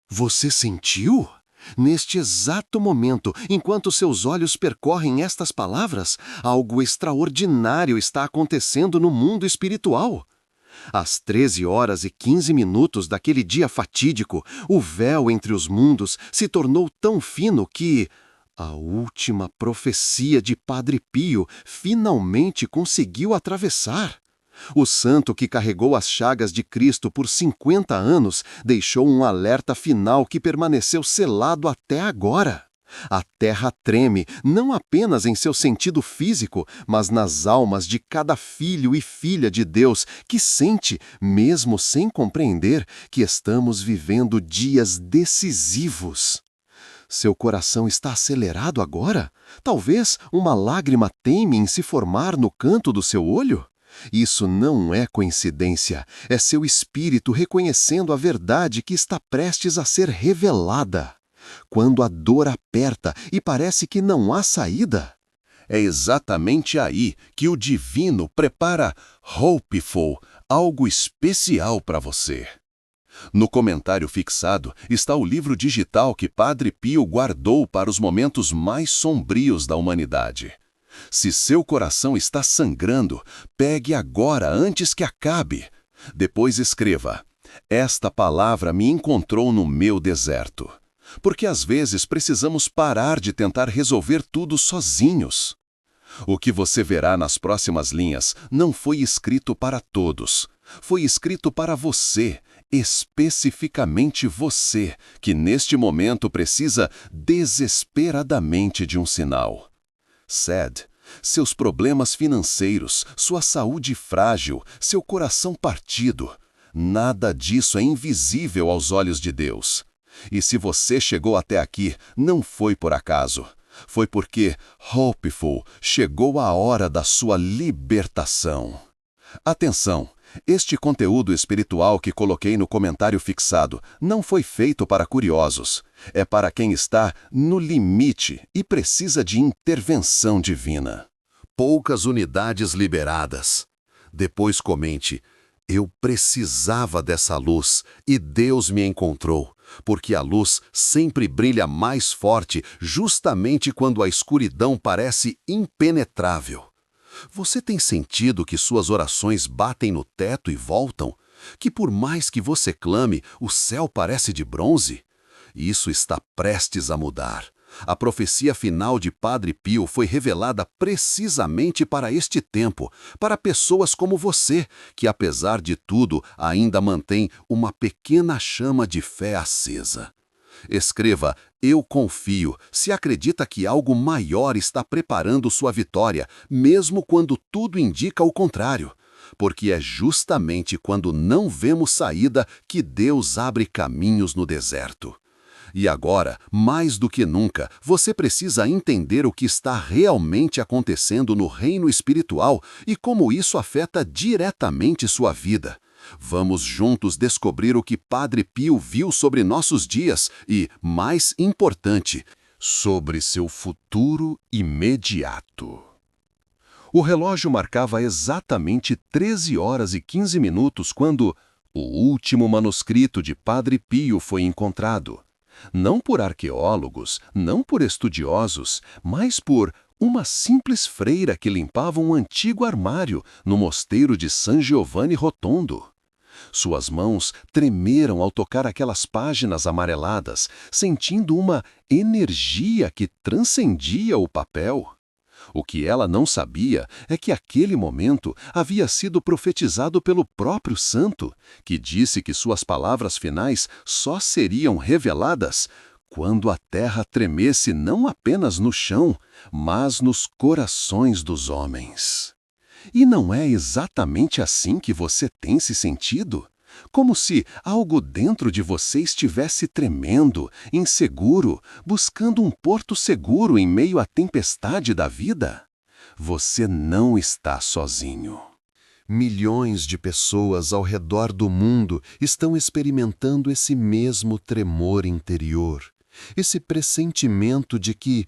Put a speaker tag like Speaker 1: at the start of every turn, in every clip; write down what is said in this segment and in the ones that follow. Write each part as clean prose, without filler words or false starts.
Speaker 1: Você sentiu? Neste exato momento, enquanto seus olhos percorrem estas palavras, algo extraordinário está acontecendo no mundo espiritual. Às 13h15 daquele dia fatídico, o véu entre os mundos se tornou tão fino que a última profecia de Padre Pio finalmente conseguiu atravessar. O santo que carregou as chagas de Cristo por 50 anos deixou um alerta final que permaneceu selado até agora. A terra treme, não apenas em seu sentido físico, mas nas almas de cada filho e filha de Deus que sente, mesmo sem compreender, que estamos vivendo dias decisivos. Seu coração está acelerado agora? Talvez uma lágrima teime em se formar no canto do seu olho? Isso não é coincidência, é seu espírito reconhecendo a verdade que está prestes a ser revelada. Quando a dor aperta e parece que não há saída, é exatamente aí que o divino prepara Hopeful, algo especial para você. No comentário fixado está o livro digital que Padre Pio guardou para os momentos mais sombrios da humanidade. Se seu coração está sangrando, pegue agora antes que acabe. Depois escreva: esta palavra me encontrou no meu deserto. Porque às vezes precisamos parar de tentar resolver tudo sozinhos. O que você verá nas próximas linhas não foi escrito para todos. Foi escrito para você, especificamente você, que neste momento precisa desesperadamente de um sinal. Sad, seus problemas financeiros, sua saúde frágil, seu coração partido. Nada disso é invisível aos olhos de Deus. E se você chegou até aqui, não foi por acaso. Foi porque, Hopeful, chegou a hora da sua libertação. Atenção! Este conteúdo espiritual que coloquei no comentário fixado não foi feito para curiosos. É para quem está no limite e precisa de intervenção divina. Poucas unidades liberadas. Depois comente: eu precisava dessa luz e Deus me encontrou, porque a luz sempre brilha mais forte justamente quando a escuridão parece impenetrável. Você tem sentido que suas orações batem no teto e voltam? Que por mais que você clame, o céu parece de bronze? Isso está prestes a mudar. A profecia final de Padre Pio foi revelada precisamente para este tempo, para pessoas como você, que apesar de tudo ainda mantém uma pequena chama de fé acesa. Escreva: eu confio, se acredita que algo maior está preparando sua vitória, mesmo quando tudo indica o contrário. Porque é justamente quando não vemos saída que Deus abre caminhos no deserto. E agora, mais do que nunca, você precisa entender o que está realmente acontecendo no reino espiritual e como isso afeta diretamente sua vida. Vamos juntos descobrir o que Padre Pio viu sobre nossos dias e, mais importante, sobre seu futuro imediato. O relógio marcava exatamente 13h15 quando o último manuscrito de Padre Pio foi encontrado. Não por arqueólogos, não por estudiosos, mas por uma simples freira que limpava um antigo armário no mosteiro de San Giovanni Rotondo. Suas mãos tremeram ao tocar aquelas páginas amareladas, sentindo uma energia que transcendia o papel. O que ela não sabia é que aquele momento havia sido profetizado pelo próprio santo, que disse que suas palavras finais só seriam reveladas quando a terra tremesse não apenas no chão, mas nos corações dos homens. E não é exatamente assim que você tem se sentido? Como se algo dentro de você estivesse tremendo, inseguro, buscando um porto seguro em meio à tempestade da vida? Você não está sozinho. Milhões de pessoas ao redor do mundo estão experimentando esse mesmo tremor interior, esse pressentimento de que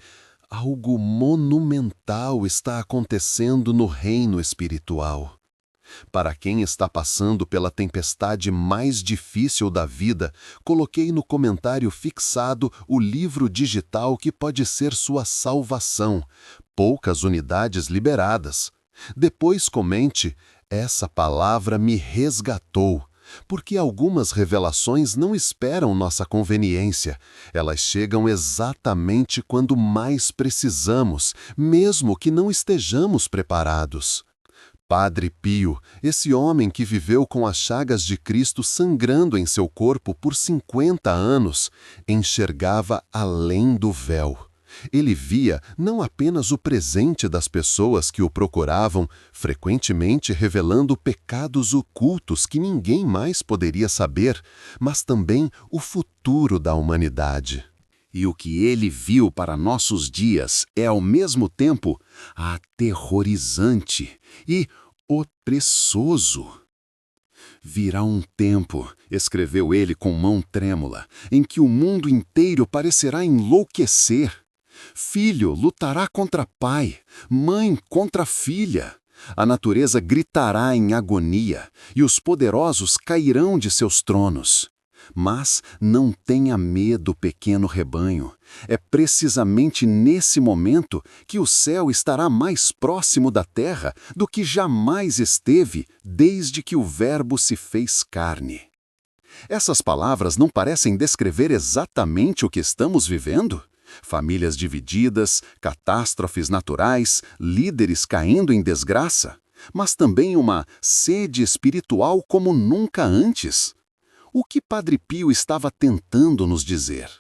Speaker 1: algo monumental está acontecendo no reino espiritual. Para quem está passando pela tempestade mais difícil da vida, coloquei no comentário fixado o livro digital que pode ser sua salvação. Poucas unidades liberadas. Depois comente: essa palavra me resgatou. Porque algumas revelações não esperam nossa conveniência. Elas chegam exatamente quando mais precisamos, mesmo que não estejamos preparados. Padre Pio, esse homem que viveu com as chagas de Cristo sangrando em seu corpo por 50 anos, enxergava além do véu. Ele via não apenas o presente das pessoas que o procuravam, frequentemente revelando pecados ocultos que ninguém mais poderia saber, mas também o futuro da humanidade. E o que ele viu para nossos dias é, ao mesmo tempo, aterrorizante e opressoso. Virá um tempo, escreveu ele com mão trêmula, em que o mundo inteiro parecerá enlouquecer. Filho lutará contra pai, mãe contra filha. A natureza gritará em agonia e os poderosos cairão de seus tronos. Mas não tenha medo, pequeno rebanho. É precisamente nesse momento que o céu estará mais próximo da terra do que jamais esteve desde que o Verbo se fez carne. Essas palavras não parecem descrever exatamente o que estamos vivendo? Famílias divididas, catástrofes naturais, líderes caindo em desgraça, mas também uma sede espiritual como nunca antes. O que Padre Pio estava tentando nos dizer?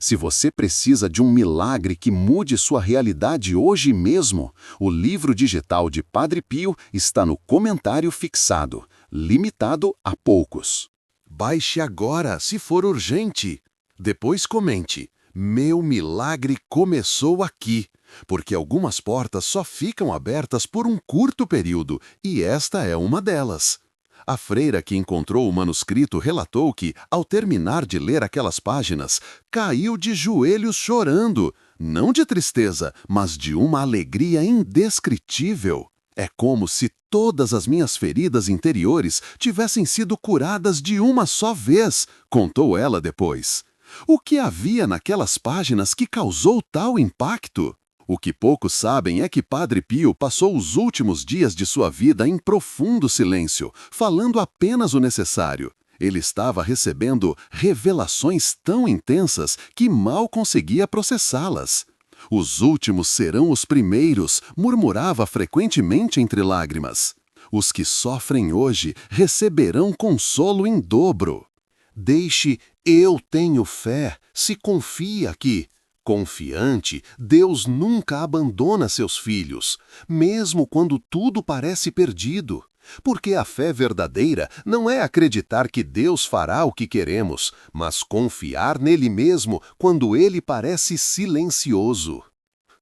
Speaker 1: Se você precisa de um milagre que mude sua realidade hoje mesmo, o livro digital de Padre Pio está no comentário fixado, limitado a poucos. Baixe agora, se for urgente. Depois comente: meu milagre começou aqui, porque algumas portas só ficam abertas por um curto período, e esta é uma delas. A freira que encontrou o manuscrito relatou que, ao terminar de ler aquelas páginas, caiu de joelhos chorando, não de tristeza, mas de uma alegria indescritível. É como se todas as minhas feridas interiores tivessem sido curadas de uma só vez, contou ela depois. O que havia naquelas páginas que causou tal impacto? O que poucos sabem é que Padre Pio passou os últimos dias de sua vida em profundo silêncio, falando apenas o necessário. Ele estava recebendo revelações tão intensas que mal conseguia processá-las. Os últimos serão os primeiros, murmurava frequentemente entre lágrimas. Os que sofrem hoje receberão consolo em dobro. Deixe, eu tenho fé, se confia que... Confiante, Deus nunca abandona seus filhos, mesmo quando tudo parece perdido. Porque a fé verdadeira não é acreditar que Deus fará o que queremos, mas confiar nele mesmo quando ele parece silencioso.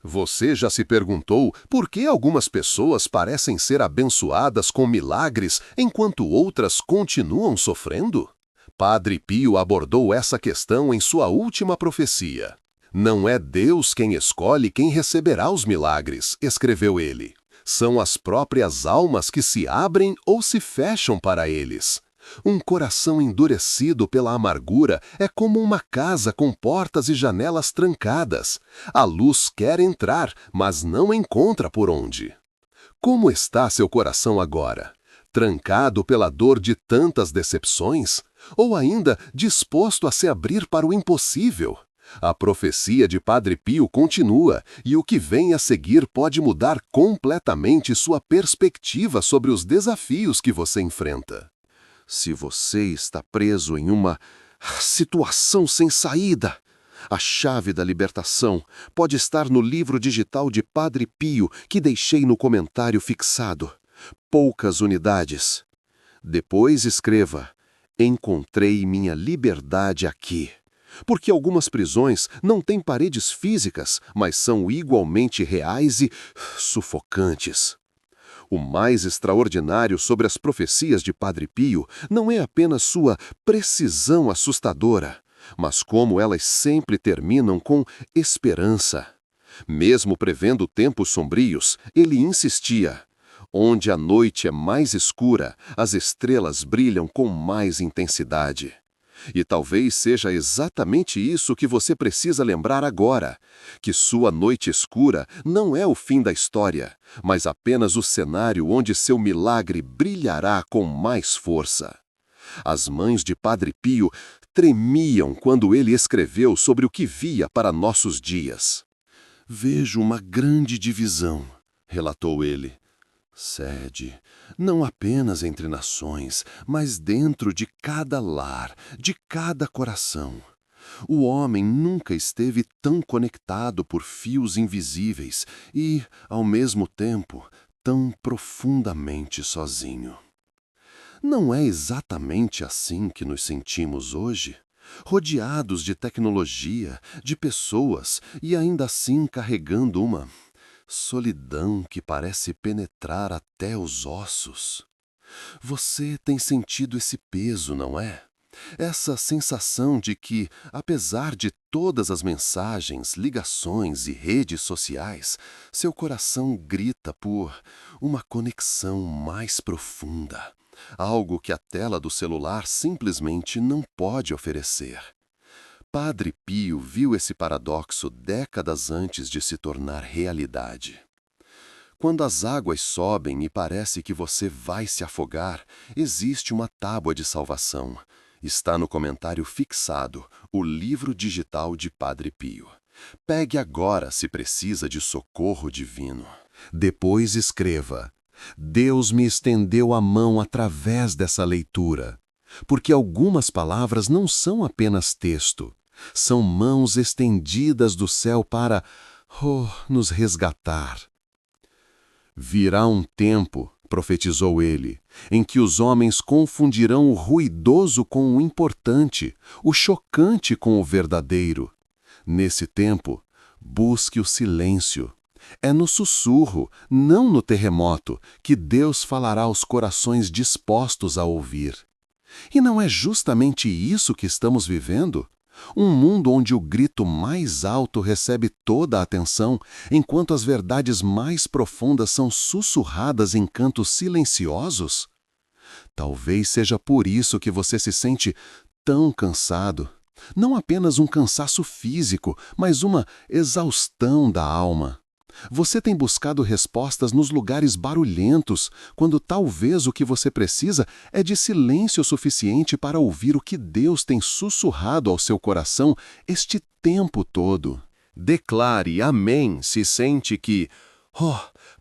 Speaker 1: Você já se perguntou por que algumas pessoas parecem ser abençoadas com milagres enquanto outras continuam sofrendo? Padre Pio abordou essa questão em sua última profecia. Não é Deus quem escolhe quem receberá os milagres, escreveu ele. São as próprias almas que se abrem ou se fecham para eles. Um coração endurecido pela amargura é como uma casa com portas e janelas trancadas. A luz quer entrar, mas não encontra por onde. Como está seu coração agora? Trancado pela dor de tantas decepções? Ou ainda disposto a se abrir para o impossível? A profecia de Padre Pio continua, e o que vem a seguir pode mudar completamente sua perspectiva sobre os desafios que você enfrenta. Se você está preso em uma situação sem saída, a chave da libertação pode estar no livro digital de Padre Pio que deixei no comentário fixado. Poucas unidades. Depois escreva: encontrei minha liberdade aqui. Porque algumas prisões não têm paredes físicas, mas são igualmente reais e sufocantes. O mais extraordinário sobre as profecias de Padre Pio não é apenas sua precisão assustadora, mas como elas sempre terminam com esperança. Mesmo prevendo tempos sombrios, ele insistia: Onde a noite é mais escura, as estrelas brilham com mais intensidade. E talvez seja exatamente isso que você precisa lembrar agora, que sua noite escura não é o fim da história, mas apenas o cenário onde seu milagre brilhará com mais força. As mãos de Padre Pio tremiam quando ele escreveu sobre o que via para nossos dias. "Vejo uma grande divisão", relatou ele. "Sede, não apenas entre nações, mas dentro de cada lar, de cada coração. O homem nunca esteve tão conectado por fios invisíveis e, ao mesmo tempo, tão profundamente sozinho. Não é exatamente assim que nos sentimos hoje? Rodeados de tecnologia, de pessoas e ainda assim carregando uma solidão que parece penetrar até os ossos. Você tem sentido esse peso, não é? Essa sensação de que, apesar de todas as mensagens, ligações e redes sociais, seu coração grita por uma conexão mais profunda, algo que a tela do celular simplesmente não pode oferecer. Padre Pio viu esse paradoxo décadas antes de se tornar realidade. Quando as águas sobem e parece que você vai se afogar, existe uma tábua de salvação. Está no comentário fixado, o livro digital de Padre Pio. Pegue agora se precisa de socorro divino. Depois escreva: "Deus me estendeu a mão através dessa leitura", porque algumas palavras não são apenas texto. São mãos estendidas do céu para, nos resgatar. "Virá um tempo", profetizou ele, "em que os homens confundirão o ruidoso com o importante, o chocante com o verdadeiro. Nesse tempo, busque o silêncio. É no sussurro, não no terremoto, que Deus falará aos corações dispostos a ouvir." E não é justamente isso que estamos vivendo? Um mundo onde o grito mais alto recebe toda a atenção, enquanto as verdades mais profundas são sussurradas em cantos silenciosos? Talvez seja por isso que você se sente tão cansado. Não apenas um cansaço físico, mas uma exaustão da alma. Você tem buscado respostas nos lugares barulhentos, quando talvez o que você precisa é de silêncio suficiente para ouvir o que Deus tem sussurrado ao seu coração este tempo todo. Declare amém se sente que,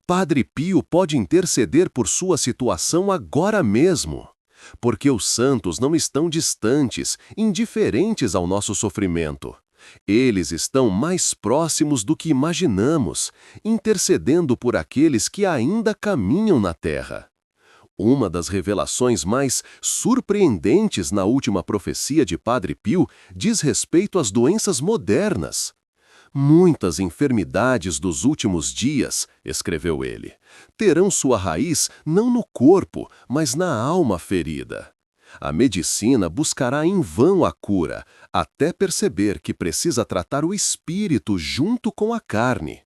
Speaker 1: Padre Pio pode interceder por sua situação agora mesmo. Porque os santos não estão distantes, indiferentes ao nosso sofrimento. Eles estão mais próximos do que imaginamos, intercedendo por aqueles que ainda caminham na terra. Uma das revelações mais surpreendentes na última profecia de Padre Pio diz respeito às doenças modernas. "Muitas enfermidades dos últimos dias", escreveu ele, "terão sua raiz não no corpo, mas na alma ferida. A medicina buscará em vão a cura, até perceber que precisa tratar o espírito junto com a carne.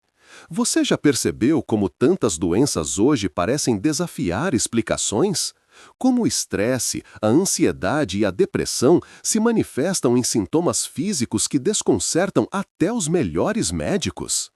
Speaker 1: Você já percebeu como tantas doenças hoje parecem desafiar explicações? Como o estresse, a ansiedade e a depressão se manifestam em sintomas físicos que desconcertam até os melhores médicos?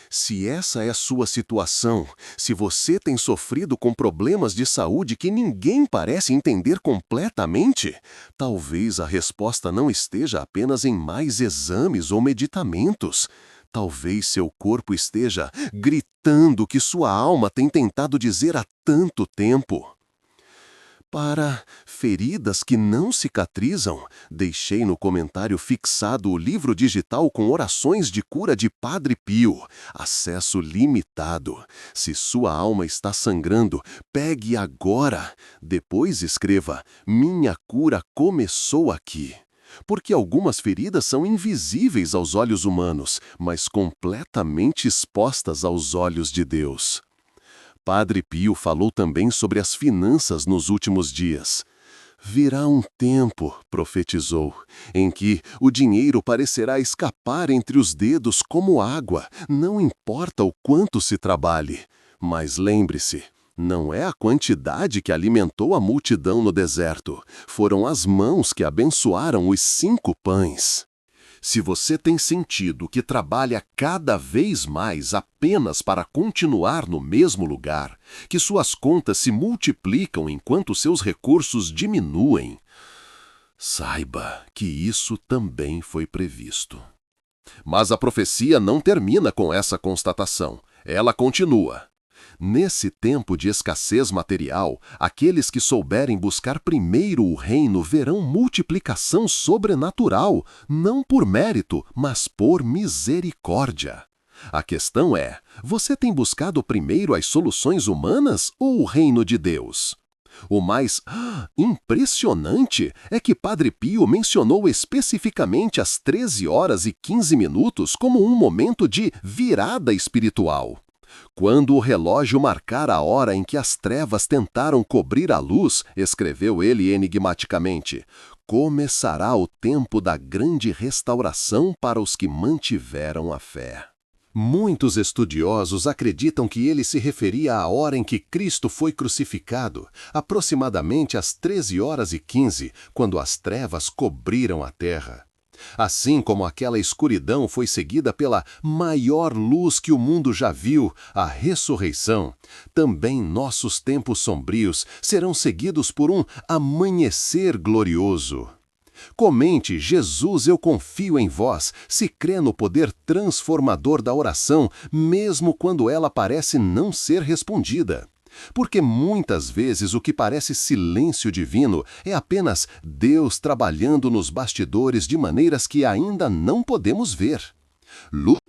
Speaker 1: Se essa é a sua situação, se você tem sofrido com problemas de saúde que ninguém parece entender completamente, talvez a resposta não esteja apenas em mais exames ou medicamentos. Talvez seu corpo esteja gritando o que sua alma tem tentado dizer há tanto tempo. Para feridas que não cicatrizam, deixei no comentário fixado o livro digital com orações de cura de Padre Pio. Acesso limitado. Se sua alma está sangrando, pegue agora. Depois escreva: "Minha cura começou aqui." Porque algumas feridas são invisíveis aos olhos humanos, mas completamente expostas aos olhos de Deus. Padre Pio falou também sobre as finanças nos últimos dias. "Virá um tempo", profetizou, "em que o dinheiro parecerá escapar entre os dedos como água, não importa o quanto se trabalhe. Mas lembre-se, Não é a quantidade que alimentou a multidão no deserto. Foram as mãos que abençoaram os 5 pães. Se você tem sentido que trabalha cada vez mais apenas para continuar no mesmo lugar, que suas contas se multiplicam enquanto seus recursos diminuem, saiba que isso também foi previsto. Mas a profecia não termina com essa constatação. Ela continua. Nesse tempo de escassez material, aqueles que souberem buscar primeiro o reino verão multiplicação sobrenatural, não por mérito, mas por misericórdia. A questão é, você tem buscado primeiro as soluções humanas ou o reino de Deus? O mais impressionante é que Padre Pio mencionou especificamente as 13h15 como um momento de virada espiritual. Quando o relógio marcar a hora em que as trevas tentaram cobrir a luz, escreveu ele enigmaticamente, começará o tempo da grande restauração para os que mantiveram a fé. Muitos estudiosos acreditam que ele se referia à hora em que Cristo foi crucificado, aproximadamente às 13h15, quando as trevas cobriram a terra. Assim como aquela escuridão foi seguida pela maior luz que o mundo já viu, a ressurreição, também nossos tempos sombrios serão seguidos por um amanhecer glorioso. Comente, Jesus, eu confio em vós, se crê no poder transformador da oração, mesmo quando ela parece não ser respondida. Porque muitas vezes o que parece silêncio divino é apenas Deus trabalhando nos bastidores de maneiras que ainda não podemos ver. Luso,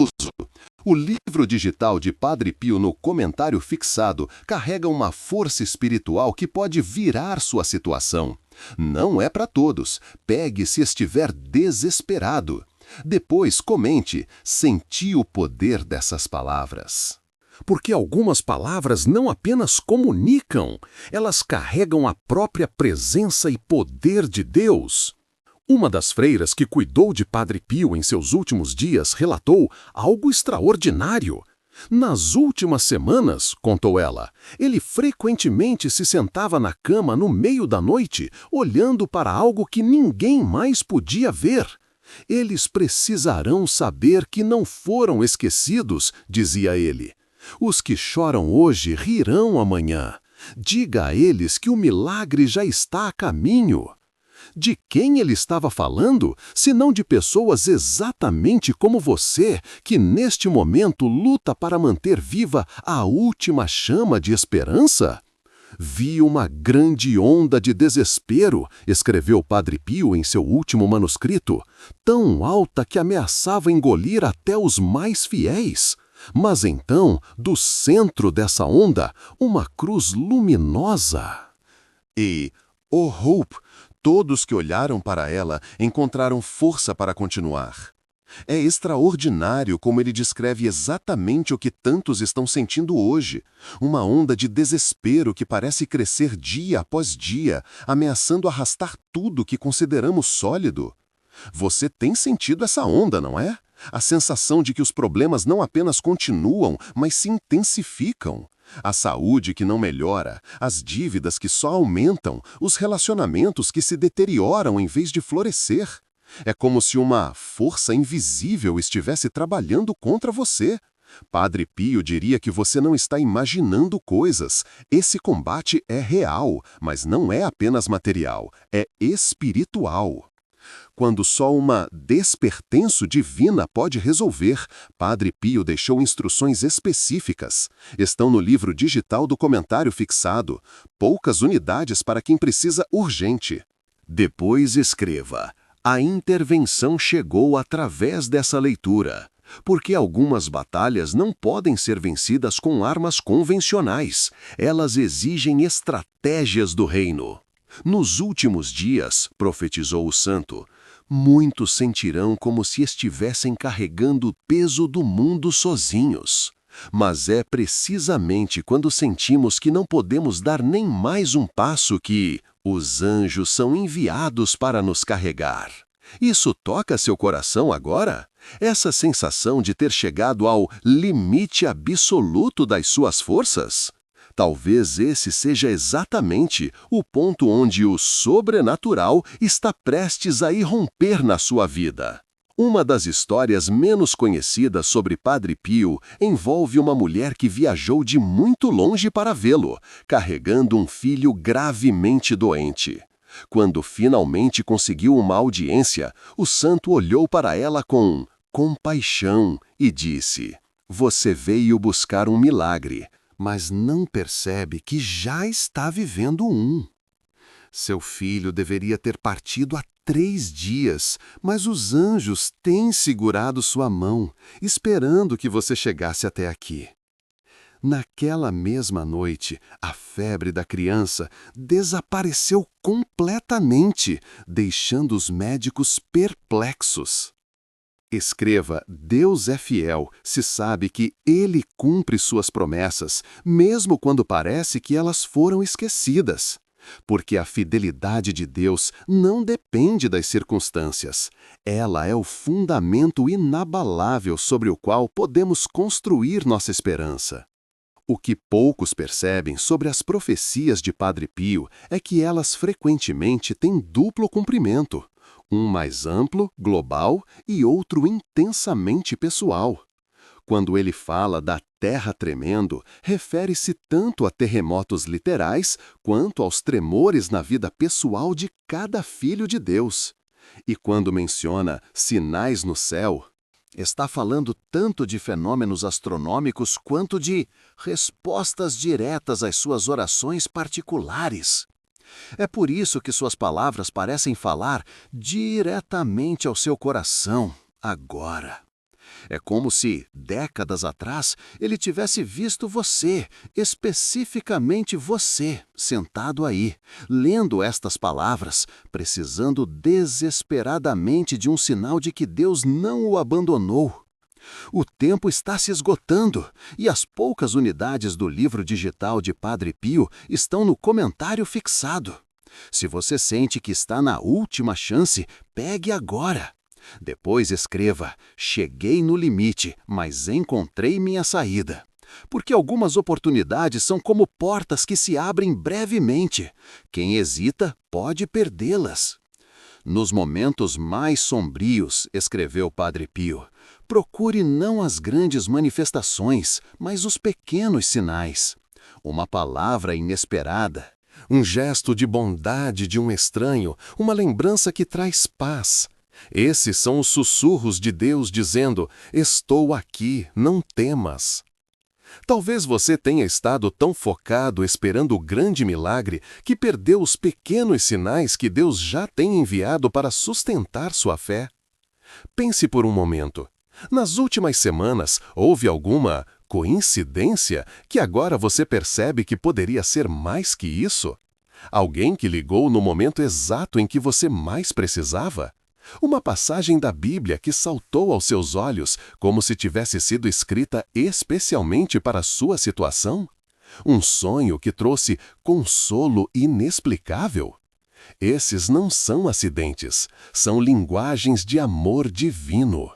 Speaker 1: o livro digital de Padre Pio no comentário fixado carrega uma força espiritual que pode virar sua situação. Não é para todos. Pegue se estiver desesperado. Depois comente, senti o poder dessas palavras. Porque algumas palavras não apenas comunicam, elas carregam a própria presença e poder de Deus. Uma das freiras que cuidou de Padre Pio em seus últimos dias relatou algo extraordinário. Nas últimas semanas, contou ela, ele frequentemente se sentava na cama no meio da noite, olhando para algo que ninguém mais podia ver. Eles precisarão saber que não foram esquecidos, dizia ele. Os que choram hoje rirão amanhã. Diga a eles que o milagre já está a caminho. De quem ele estava falando, senão de pessoas exatamente como você, que neste momento luta para manter viva a última chama de esperança? Vi uma grande onda de desespero, escreveu Padre Pio em seu último manuscrito, tão alta que ameaçava engolir até os mais fiéis. Mas então, do centro dessa onda, uma cruz luminosa. E, oh Hope, todos que olharam para ela encontraram força para continuar. É extraordinário como ele descreve exatamente o que tantos estão sentindo hoje. Uma onda de desespero que parece crescer dia após dia, ameaçando arrastar tudo que consideramos sólido. Você tem sentido essa onda, não é? A sensação de que os problemas não apenas continuam, mas se intensificam. A saúde que não melhora, as dívidas que só aumentam, os relacionamentos que se deterioram em vez de florescer. É como se uma força invisível estivesse trabalhando contra você. Padre Pio diria que você não está imaginando coisas. Esse combate é real, mas não é apenas material, é espiritual. Quando só uma despertenço divina pode resolver, Padre Pio deixou instruções específicas. Estão no livro digital do comentário fixado. Poucas unidades para quem precisa urgente. Depois escreva: a intervenção chegou através dessa leitura. Porque algumas batalhas não podem ser vencidas com armas convencionais. Elas exigem estratégias do reino. Nos últimos dias, profetizou o santo, muitos sentirão como se estivessem carregando o peso do mundo sozinhos. Mas é precisamente quando sentimos que não podemos dar nem mais um passo que os anjos são enviados para nos carregar. Isso toca seu coração agora? Essa sensação de ter chegado ao limite absoluto das suas forças? Talvez esse seja exatamente o ponto onde o sobrenatural está prestes a irromper na sua vida. Uma das histórias menos conhecidas sobre Padre Pio envolve uma mulher que viajou de muito longe para vê-lo, carregando um filho gravemente doente. Quando finalmente conseguiu uma audiência, o santo olhou para ela com compaixão e disse: "Você veio buscar um milagre, mas não percebe que já está vivendo um. Seu filho deveria ter partido há 3 dias, mas os anjos têm segurado sua mão, esperando que você chegasse até aqui." Naquela mesma noite, a febre da criança desapareceu completamente, deixando os médicos perplexos. Escreva: Deus é fiel, se sabe que Ele cumpre suas promessas, mesmo quando parece que elas foram esquecidas. Porque a fidelidade de Deus não depende das circunstâncias. Ela é o fundamento inabalável sobre o qual podemos construir nossa esperança. O que poucos percebem sobre as profecias de Padre Pio é que elas frequentemente têm duplo cumprimento, um mais amplo, global, e outro intensamente pessoal. Quando ele fala da terra tremendo, refere-se tanto a terremotos literais quanto aos tremores na vida pessoal de cada filho de Deus. E quando menciona sinais no céu, está falando tanto de fenômenos astronômicos quanto de respostas diretas às suas orações particulares. É por isso que suas palavras parecem falar diretamente ao seu coração, agora. É como se, décadas atrás, ele tivesse visto você, especificamente você, sentado aí, lendo estas palavras, precisando desesperadamente de um sinal de que Deus não o abandonou. O tempo está se esgotando e as poucas unidades do livro digital de Padre Pio estão no comentário fixado. Se você sente que está na última chance, pegue agora. Depois escreva: cheguei no limite, mas encontrei minha saída. Porque algumas oportunidades são como portas que se abrem brevemente. Quem hesita pode perdê-las. Nos momentos mais sombrios, escreveu Padre Pio, procure não as grandes manifestações, mas os pequenos sinais. Uma palavra inesperada, um gesto de bondade de um estranho, uma lembrança que traz paz. Esses são os sussurros de Deus dizendo: estou aqui, não temas. Talvez você tenha estado tão focado esperando o grande milagre que perdeu os pequenos sinais que Deus já tem enviado para sustentar sua fé. Pense por um momento. Nas últimas semanas, houve alguma coincidência que agora você percebe que poderia ser mais que isso? Alguém que ligou no momento exato em que você mais precisava? Uma passagem da Bíblia que saltou aos seus olhos como se tivesse sido escrita especialmente para a sua situação? Um sonho que trouxe consolo inexplicável? Esses não são acidentes, são linguagens de amor divino.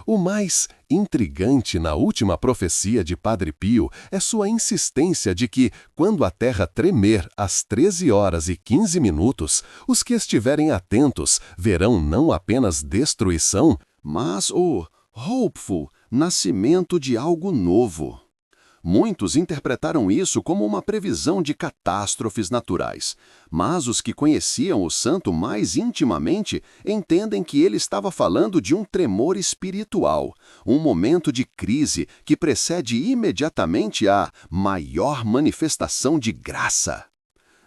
Speaker 1: O mais intrigante na última profecia de Padre Pio é sua insistência de que, quando a terra tremer às 13h15, os que estiverem atentos verão não apenas destruição, mas o hopeful nascimento de algo novo. Muitos interpretaram isso como uma previsão de catástrofes naturais, mas os que conheciam o santo mais intimamente entendem que ele estava falando de um tremor espiritual, um momento de crise que precede imediatamente a maior manifestação de graça.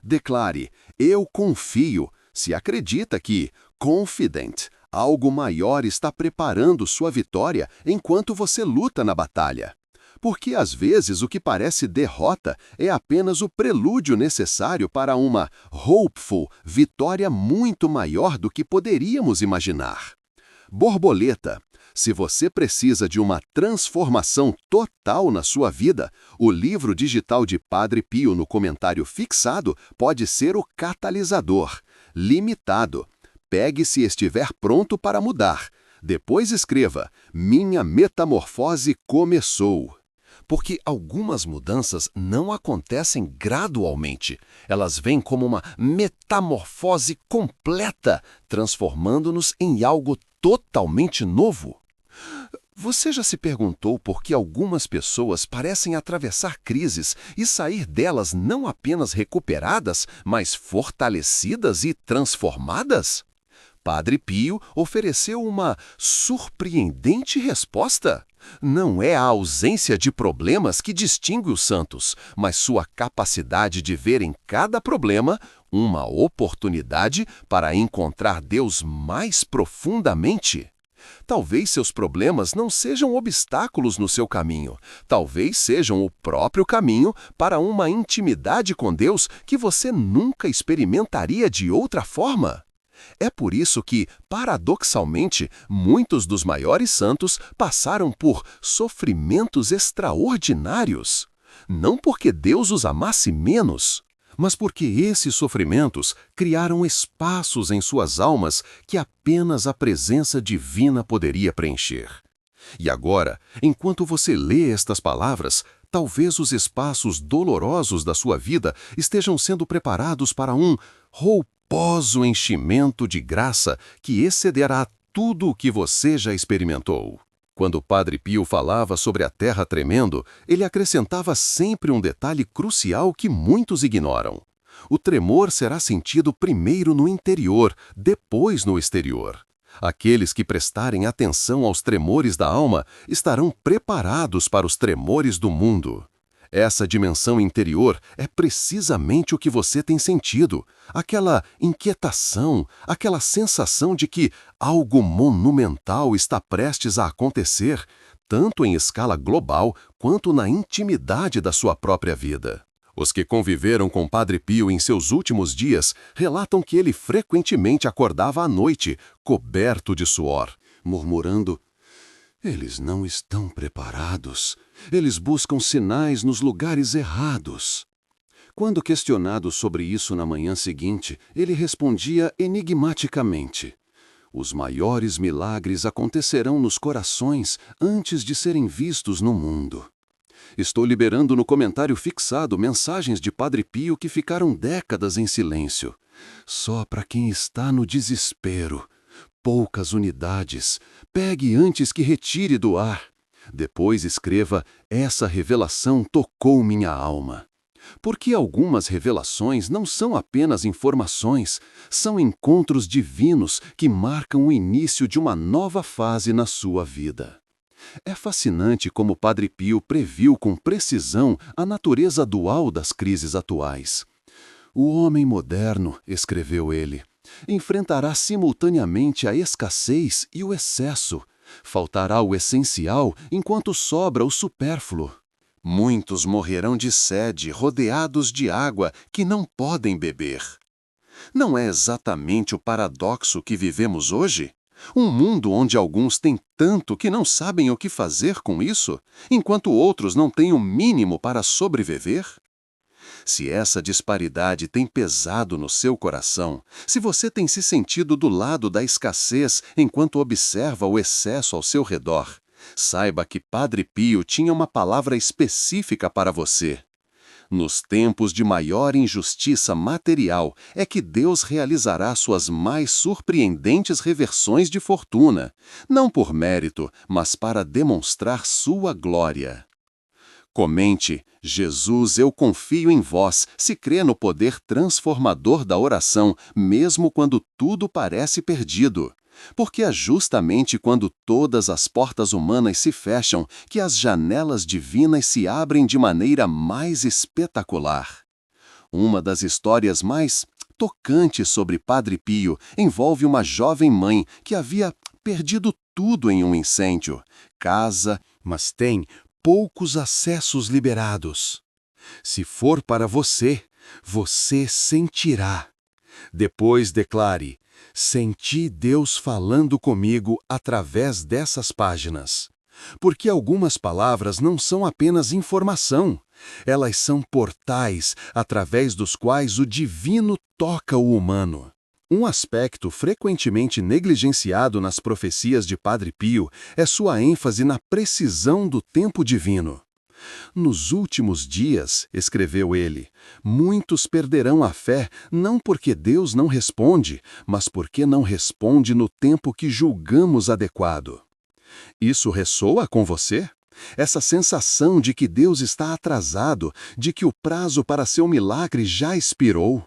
Speaker 1: Declare: eu confio, se acredita que, confident, algo maior está preparando sua vitória enquanto você luta na batalha. Porque às vezes o que parece derrota é apenas o prelúdio necessário para uma hopeful vitória muito maior do que poderíamos imaginar. Borboleta, se você precisa de uma transformação total na sua vida, o livro digital de Padre Pio no comentário fixado pode ser o catalisador. Limitado. Pegue se estiver pronto para mudar. Depois escreva: minha metamorfose começou. Porque algumas mudanças não acontecem gradualmente. Elas vêm como uma metamorfose completa, transformando-nos em algo totalmente novo. Você já se perguntou por que algumas pessoas parecem atravessar crises e sair delas não apenas recuperadas, mas fortalecidas e transformadas? Padre Pio ofereceu uma surpreendente resposta. Não é a ausência de problemas que distingue os santos, mas sua capacidade de ver em cada problema uma oportunidade para encontrar Deus mais profundamente. Talvez seus problemas não sejam obstáculos no seu caminho. Talvez sejam o próprio caminho para uma intimidade com Deus que você nunca experimentaria de outra forma. É por isso que, paradoxalmente, muitos dos maiores santos passaram por sofrimentos extraordinários. Não porque Deus os amasse menos, mas porque esses sofrimentos criaram espaços em suas almas que apenas a presença divina poderia preencher. E agora, enquanto você lê estas palavras, talvez os espaços dolorosos da sua vida estejam sendo preparados para um rouposo enchimento de graça que excederá tudo o que você já experimentou. Quando o Padre Pio falava sobre a terra tremendo, ele acrescentava sempre um detalhe crucial que muitos ignoram. O tremor será sentido primeiro no interior, depois no exterior. Aqueles que prestarem atenção aos tremores da alma estarão preparados para os tremores do mundo. Essa dimensão interior é precisamente o que você tem sentido, aquela inquietação, aquela sensação de que algo monumental está prestes a acontecer, tanto em escala global quanto na intimidade da sua própria vida. Os que conviveram com Padre Pio em seus últimos dias relatam que ele frequentemente acordava à noite, coberto de suor, murmurando: "Eles não estão preparados. Eles buscam sinais nos lugares errados." Quando questionado sobre isso na manhã seguinte, ele respondia enigmaticamente: "Os maiores milagres acontecerão nos corações antes de serem vistos no mundo." Estou liberando no comentário fixado mensagens de Padre Pio que ficaram décadas em silêncio. Só para quem está no desespero. Poucas unidades. Pegue antes que retire do ar. Depois escreva: "Essa revelação tocou minha alma." Porque algumas revelações não são apenas informações, são encontros divinos que marcam o início de uma nova fase na sua vida. É fascinante como Padre Pio previu com precisão a natureza dual das crises atuais. "O homem moderno", escreveu ele, "enfrentará simultaneamente a escassez e o excesso. Faltará o essencial enquanto sobra o supérfluo. Muitos morrerão de sede, rodeados de água que não podem beber." Não é exatamente o paradoxo que vivemos hoje? Um mundo onde alguns têm tanto que não sabem o que fazer com isso, enquanto outros não têm o mínimo para sobreviver? Se essa disparidade tem pesado no seu coração, se você tem se sentido do lado da escassez enquanto observa o excesso ao seu redor, saiba que Padre Pio tinha uma palavra específica para você. Nos tempos de maior injustiça material é que Deus realizará suas mais surpreendentes reversões de fortuna, não por mérito, mas para demonstrar sua glória. Comente: "Jesus, eu confio em vós", se crê no poder transformador da oração, mesmo quando tudo parece perdido. Porque é justamente quando todas as portas humanas se fecham que as janelas divinas se abrem de maneira mais espetacular. Uma das histórias mais tocantes sobre Padre Pio envolve uma jovem mãe que havia perdido tudo em um incêndio. Casa, mas tem poucos acessos liberados. "Se for para você, você sentirá." Depois declare: "Senti Deus falando comigo através dessas páginas." Porque algumas palavras não são apenas informação. Elas são portais através dos quais o divino toca o humano. Um aspecto frequentemente negligenciado nas profecias de Padre Pio é sua ênfase na precisão do tempo divino. Nos últimos dias, escreveu ele, muitos perderão a fé, não porque Deus não responde, mas porque não responde no tempo que julgamos adequado. Isso ressoa com você? Essa sensação de que Deus está atrasado, de que o prazo para seu milagre já expirou?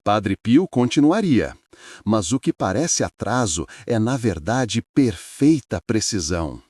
Speaker 1: Padre Pio continuaria. Mas o que parece atraso é, na verdade, perfeita precisão.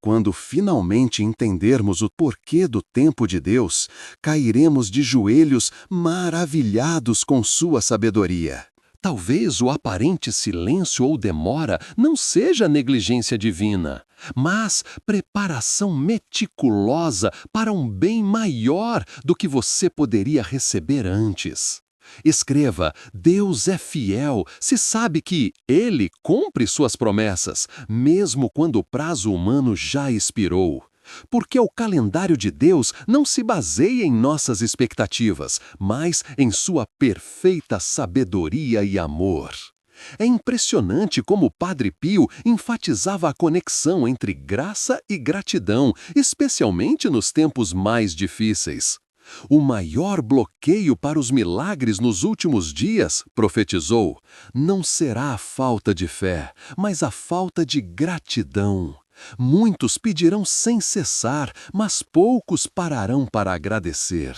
Speaker 1: Quando finalmente entendermos o porquê do tempo de Deus, cairemos de joelhos maravilhados com sua sabedoria. Talvez o aparente silêncio ou demora não seja negligência divina, mas preparação meticulosa para um bem maior do que você poderia receber antes. Escreva, Deus é fiel, se sabe que Ele cumpre suas promessas, mesmo quando o prazo humano já expirou. Porque o calendário de Deus não se baseia em nossas expectativas, mas em sua perfeita sabedoria e amor. É impressionante como o Padre Pio enfatizava a conexão entre graça e gratidão, especialmente nos tempos mais difíceis. O maior bloqueio para os milagres nos últimos dias, profetizou, não será a falta de fé, mas a falta de gratidão. Muitos pedirão sem cessar, mas poucos pararão para agradecer.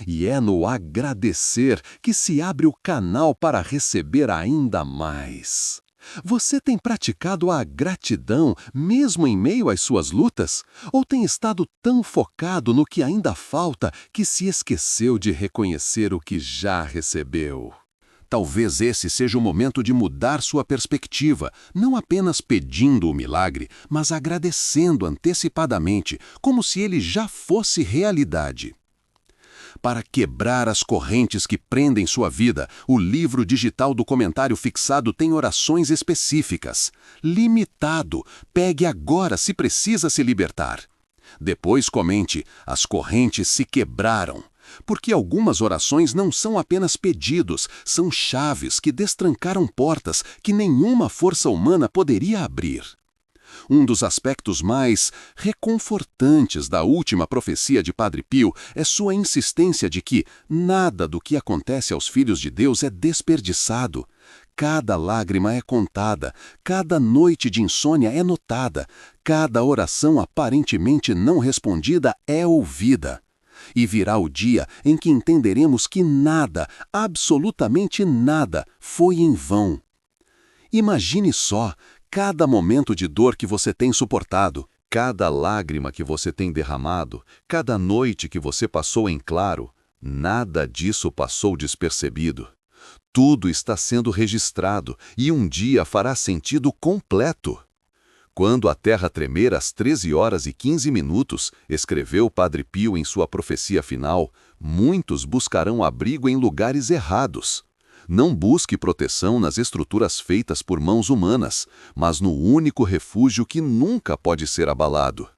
Speaker 1: E é no agradecer que se abre o canal para receber ainda mais. Você tem praticado a gratidão mesmo em meio às suas lutas? Ou tem estado tão focado no que ainda falta que se esqueceu de reconhecer o que já recebeu? Talvez esse seja o momento de mudar sua perspectiva, não apenas pedindo o milagre, mas agradecendo antecipadamente, como se ele já fosse realidade. Para quebrar as correntes que prendem sua vida, o livro digital do Comentário Fixado tem orações específicas. Limitado, pegue agora se precisa se libertar. Depois comente, as correntes se quebraram. Porque algumas orações não são apenas pedidos, são chaves que destrancaram portas que nenhuma força humana poderia abrir. Um dos aspectos mais reconfortantes da última profecia de Padre Pio é sua insistência de que nada do que acontece aos filhos de Deus é desperdiçado. Cada lágrima é contada, cada noite de insônia é notada, cada oração aparentemente não respondida é ouvida. E virá o dia em que entenderemos que nada, absolutamente nada, foi em vão. Imagine só, cada momento de dor que você tem suportado, cada lágrima que você tem derramado, cada noite que você passou em claro, nada disso passou despercebido. Tudo está sendo registrado e um dia fará sentido completo. Quando a terra tremer às 13h15, escreveu Padre Pio em sua profecia final, muitos buscarão abrigo em lugares errados. Não busque proteção nas estruturas feitas por mãos humanas, mas no único refúgio que nunca pode ser abalado.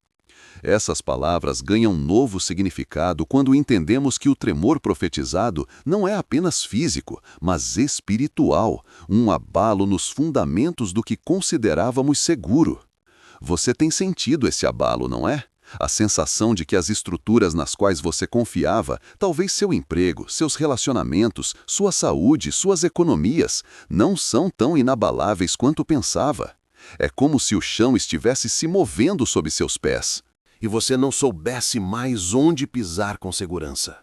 Speaker 1: Essas palavras ganham novo significado quando entendemos que o tremor profetizado não é apenas físico, mas espiritual, um abalo nos fundamentos do que considerávamos seguro. Você tem sentido esse abalo, não é? A sensação de que as estruturas nas quais você confiava, talvez seu emprego, seus relacionamentos, sua saúde, suas economias, não são tão inabaláveis quanto pensava. É como se o chão estivesse se movendo sob seus pés e você não soubesse mais onde pisar com segurança.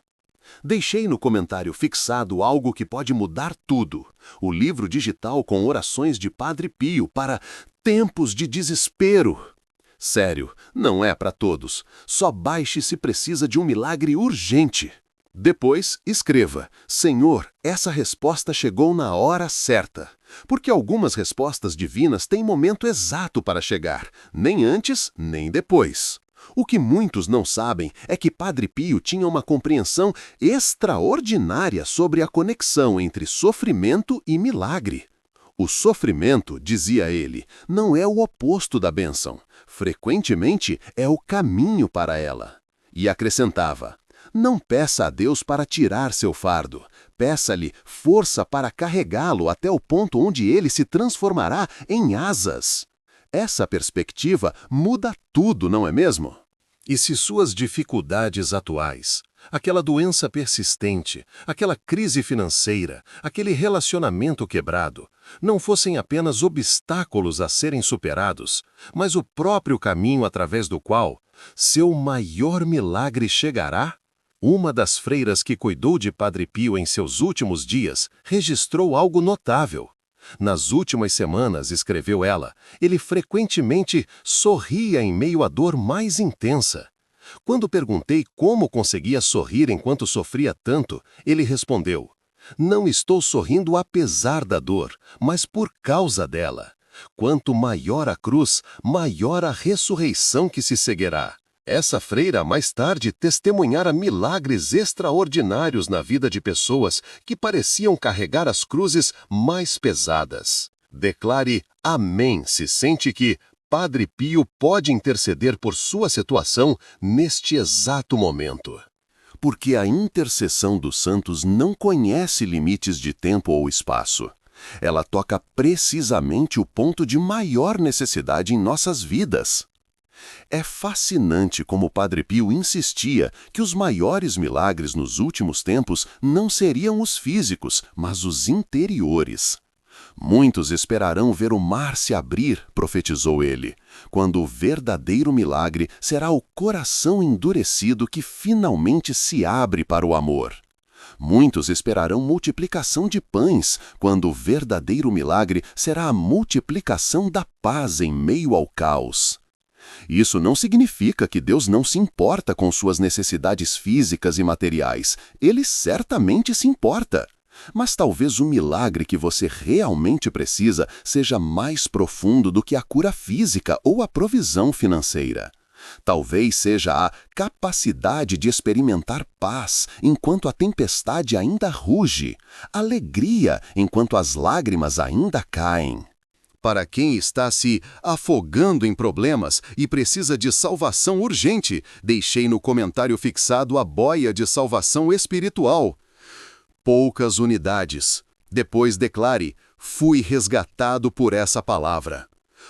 Speaker 1: Deixei no comentário fixado algo que pode mudar tudo. O livro digital com orações de Padre Pio para tempos de desespero. Sério, não é para todos. Só baixe se precisa de um milagre urgente. Depois, escreva, Senhor, essa resposta chegou na hora certa. Porque algumas respostas divinas têm momento exato para chegar, nem antes, nem depois. O que muitos não sabem é que Padre Pio tinha uma compreensão extraordinária sobre a conexão entre sofrimento e milagre. O sofrimento, dizia ele, não é o oposto da bênção. Frequentemente é o caminho para ela. E acrescentava, não peça a Deus para tirar seu fardo. Peça-lhe força para carregá-lo até o ponto onde ele se transformará em asas. Essa perspectiva muda tudo, não é mesmo?
Speaker 2: E se suas dificuldades atuais, aquela doença persistente, aquela crise financeira, aquele relacionamento quebrado, não fossem apenas obstáculos a serem superados, mas o próprio caminho através do qual seu maior milagre chegará? Uma das freiras que cuidou de Padre Pio em seus últimos dias registrou algo notável. Nas últimas semanas, escreveu ela, ele frequentemente sorria em meio à dor mais intensa. Quando perguntei como conseguia sorrir enquanto sofria tanto, ele respondeu: "Não estou sorrindo apesar da dor, mas por causa dela. Quanto maior a cruz, maior a ressurreição que se seguirá." Essa freira, mais tarde, testemunhara milagres extraordinários na vida de pessoas que pareciam carregar as cruzes mais pesadas. Declare amém se sente que Padre Pio pode interceder por sua situação neste exato momento.
Speaker 1: Porque a intercessão dos santos não conhece limites de tempo ou espaço. Ela toca precisamente o ponto de maior necessidade em nossas vidas. É fascinante como Padre Pio insistia que os maiores milagres nos últimos tempos não seriam os físicos, mas os interiores. Muitos esperarão ver o mar se abrir, profetizou ele, quando o verdadeiro milagre será o coração endurecido que finalmente se abre para o amor. Muitos esperarão multiplicação de pães, quando o verdadeiro milagre será a multiplicação da paz em meio ao caos. Isso não significa que Deus não se importa com suas necessidades físicas e materiais. Ele certamente se importa. Mas talvez o milagre que você realmente precisa seja mais profundo do que a cura física ou a provisão financeira. Talvez seja a capacidade de experimentar paz enquanto a tempestade ainda ruge, alegria enquanto as lágrimas ainda caem.
Speaker 2: Para quem está se afogando em problemas e precisa de salvação urgente, deixei no comentário fixado a boia de salvação espiritual. Poucas unidades. Depois declare: fui resgatado por essa palavra.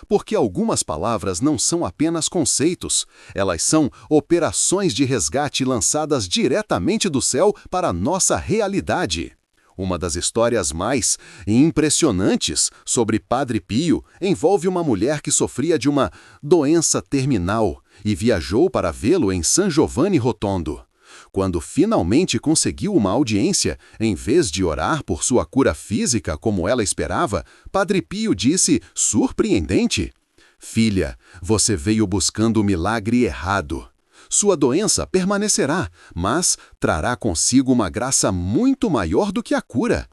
Speaker 2: Porque algumas palavras não são apenas conceitos, elas são operações de resgate lançadas diretamente do céu para a nossa realidade. Uma das histórias mais impressionantes sobre Padre Pio envolve uma mulher que sofria de uma doença terminal e viajou para vê-lo em San Giovanni Rotondo. Quando finalmente conseguiu uma audiência, em vez de orar por sua cura física como ela esperava, Padre Pio disse, surpreendente: "Filha, você veio buscando o milagre errado. Sua doença permanecerá, mas trará consigo uma graça muito maior do que a cura."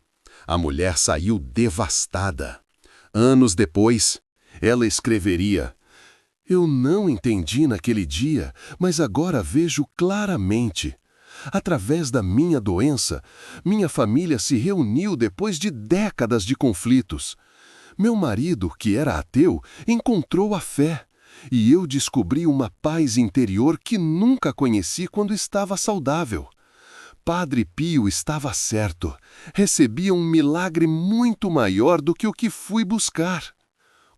Speaker 2: A mulher saiu devastada. Anos depois, ela escreveria: "Eu não entendi naquele dia, mas agora vejo claramente. Através da minha doença, minha família se reuniu depois de décadas de conflitos. Meu marido, que era ateu, encontrou a fé. E eu descobri uma paz interior que nunca conheci quando estava saudável. Padre Pio estava certo. Recebia um milagre muito maior do que o que fui buscar."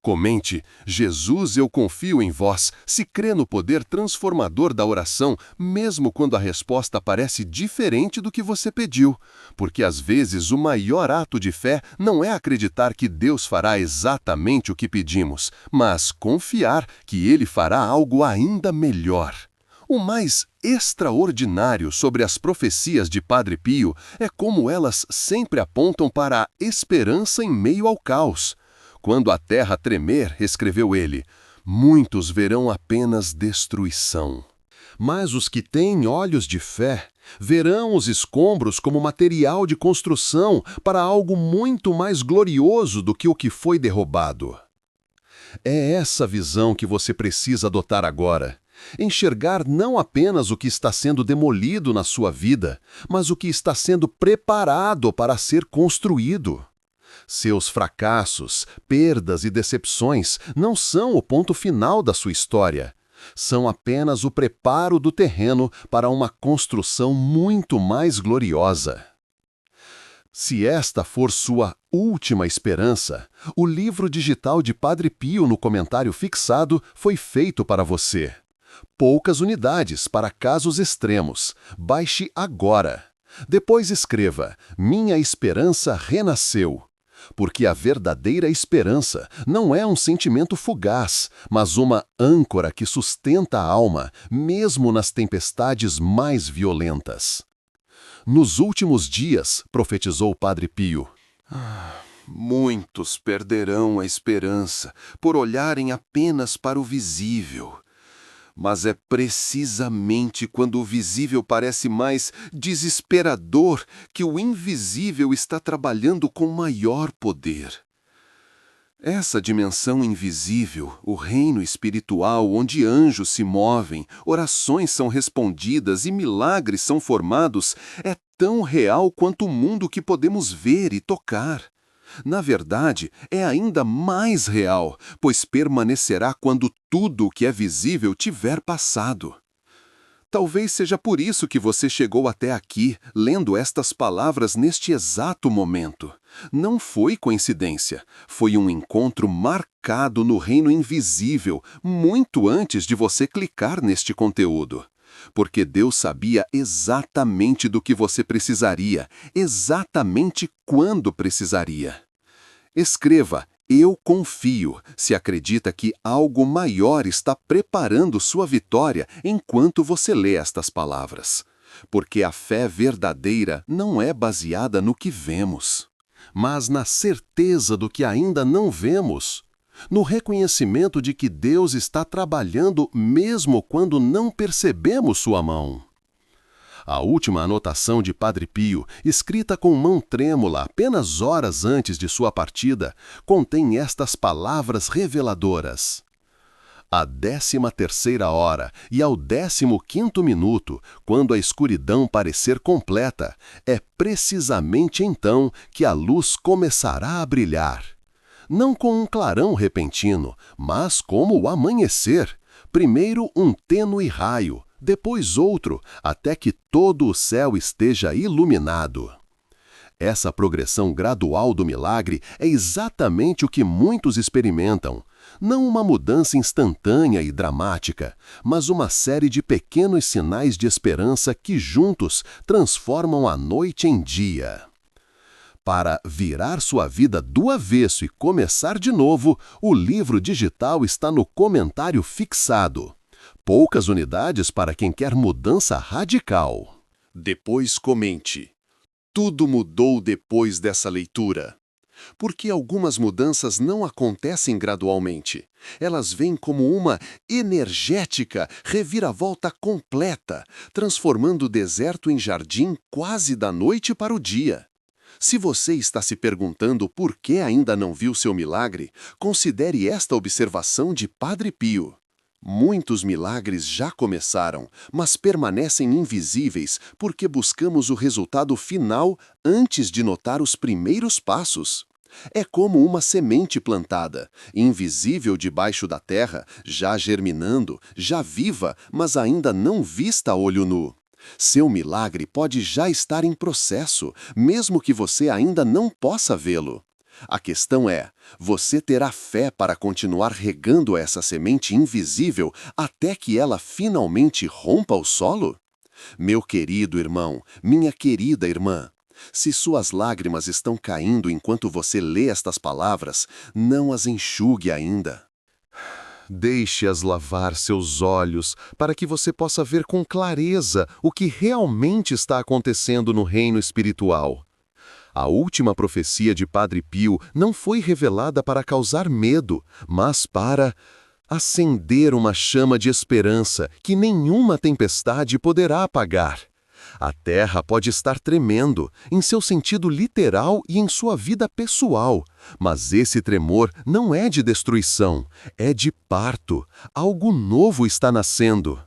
Speaker 2: Comente: Jesus, eu confio em vós, se crê no poder transformador da oração, mesmo quando a resposta parece diferente do que você pediu, porque às vezes o maior ato de fé não é acreditar que Deus fará exatamente o que pedimos, mas confiar que Ele fará algo ainda melhor. O mais extraordinário sobre as profecias de Padre Pio é como elas sempre apontam para a esperança em meio ao caos. Quando a terra tremer, escreveu ele, muitos verão apenas destruição. Mas os que têm olhos de fé verão os escombros como material de construção para algo muito mais glorioso do que o que foi derrubado. É essa visão que você precisa adotar agora. Enxergar não apenas o que está sendo demolido na sua vida, mas o que está sendo preparado para ser construído. Seus fracassos, perdas e decepções não são o ponto final da sua história. São apenas o preparo do terreno para uma construção muito mais gloriosa. Se esta for sua última esperança, o livro digital de Padre Pio no comentário fixado foi feito para você. Poucas unidades para casos extremos. Baixe agora. Depois escreva: Minha esperança renasceu. Porque a verdadeira esperança não é um sentimento fugaz, mas uma âncora que sustenta a alma, mesmo nas tempestades mais violentas. Nos últimos dias, profetizou o Padre Pio,
Speaker 1: muitos perderão a esperança por olharem apenas para o visível. Mas é precisamente quando o visível parece mais desesperador que o invisível está trabalhando com maior poder. Essa dimensão invisível, o reino espiritual onde anjos se movem, orações são respondidas e milagres são formados, é tão real quanto o mundo que podemos ver e tocar. Na verdade, é ainda mais real, pois permanecerá quando tudo o que é visível tiver passado. Talvez seja por isso que você chegou até aqui, lendo estas palavras neste exato momento. Não foi coincidência, foi um encontro marcado no reino invisível, muito antes de você clicar neste conteúdo. Porque Deus sabia exatamente do que você precisaria, exatamente quando precisaria. Escreva: Eu confio, se acredita que algo maior está preparando sua vitória enquanto você lê estas palavras. Porque a fé verdadeira não é baseada no que vemos,
Speaker 2: mas na certeza do que ainda não vemos, no reconhecimento de que Deus está trabalhando mesmo quando não percebemos sua mão. A última anotação de Padre Pio, escrita com mão trêmula apenas horas antes de sua partida, contém estas palavras reveladoras. À 13ª hora e ao 15º minuto, quando a escuridão parecer completa, é precisamente então que a luz começará a brilhar. Não com um clarão repentino, mas como o amanhecer. Primeiro um tênue raio, depois outro, até que todo o céu esteja iluminado. Essa progressão gradual do milagre é exatamente o que muitos experimentam. Não uma mudança instantânea e dramática, mas uma série de pequenos sinais de esperança que juntos transformam a noite em dia. Para virar sua vida do avesso e começar de novo, o livro digital está no comentário fixado. Poucas unidades para quem quer mudança radical.
Speaker 1: Depois comente: tudo mudou depois dessa leitura. Porque algumas mudanças não acontecem gradualmente. Elas vêm como uma energética reviravolta completa, transformando o deserto em jardim quase da noite para o dia. Se você está se perguntando por que ainda não viu seu milagre, considere esta observação de Padre Pio. Muitos milagres já começaram, mas permanecem invisíveis porque buscamos o resultado final antes de notar os primeiros passos. É como uma semente plantada, invisível debaixo da terra, já germinando, já viva, mas ainda não vista a olho nu. Seu milagre pode já estar em processo, mesmo que você ainda não possa vê-lo. A questão é, você terá fé para continuar regando essa semente invisível até que ela finalmente rompa o solo? Meu querido irmão, minha querida irmã, se suas lágrimas estão caindo enquanto você lê estas palavras, não as enxugue ainda.
Speaker 2: Deixe-as lavar seus olhos para que você possa ver com clareza o que realmente está acontecendo no reino espiritual. A última profecia de Padre Pio não foi revelada para causar medo, mas para acender uma chama de esperança que nenhuma tempestade poderá apagar. A terra pode estar tremendo, em seu sentido literal e em sua vida pessoal, mas esse tremor não é de destruição, é de parto. Algo novo está nascendo.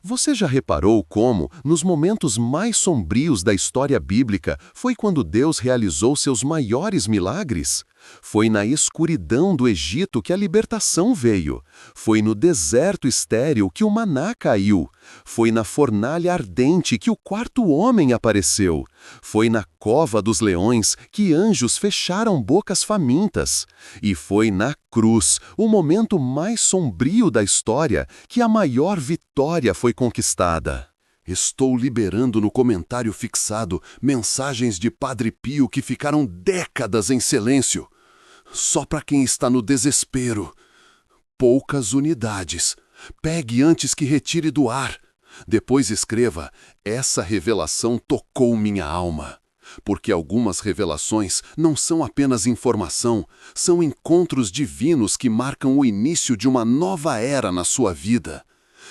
Speaker 2: Você já reparou como, nos momentos mais sombrios da história bíblica, foi quando Deus realizou seus maiores milagres?
Speaker 1: Foi na escuridão do Egito que a libertação veio. Foi no deserto estéril que o maná caiu. Foi na fornalha ardente que o quarto homem apareceu. Foi na cova dos leões que anjos fecharam bocas famintas. E foi na cruz, o momento mais sombrio da história, que a maior vitória foi conquistada.
Speaker 2: Estou liberando no comentário fixado mensagens de Padre Pio que ficaram décadas em silêncio. Só para quem está no desespero. Poucas unidades. Pegue antes que retire do ar. Depois escreva: essa revelação tocou minha alma. Porque algumas revelações não são apenas informação, são encontros divinos que marcam o início de uma nova era na sua vida.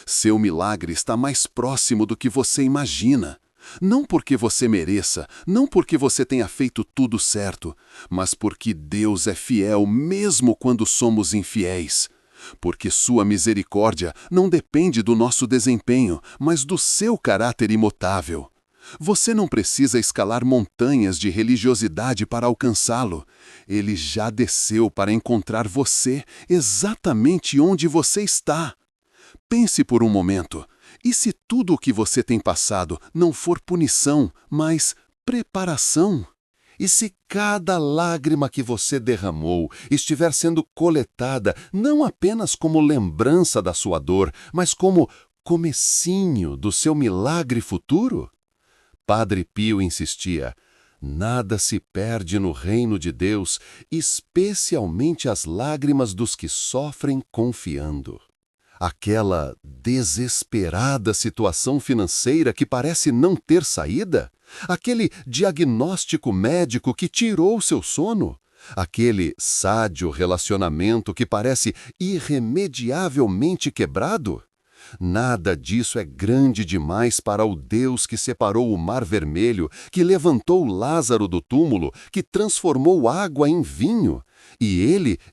Speaker 2: Seu milagre está mais próximo do que você imagina. Não porque você mereça, não porque você tenha feito tudo certo, mas porque Deus é fiel mesmo quando somos infiéis. Porque sua misericórdia não depende do nosso desempenho, mas do seu caráter imutável. Você não precisa escalar montanhas de religiosidade para alcançá-lo. Ele já desceu para encontrar você exatamente onde você está. Pense por um momento. E se tudo o que você tem passado não for punição, mas preparação? E se cada lágrima que você derramou estiver sendo coletada não apenas como lembrança da sua dor, mas como comecinho do seu milagre futuro? Padre Pio insistia: nada se perde no reino de Deus, especialmente as lágrimas dos que sofrem confiando. Aquela desesperada situação financeira que parece não ter saída? Aquele diagnóstico médico que tirou seu sono? Aquele sádio relacionamento que parece irremediavelmente quebrado? Nada disso é grande demais para o Deus que separou o Mar Vermelho, que levantou Lázaro do túmulo, que transformou água em vinho. E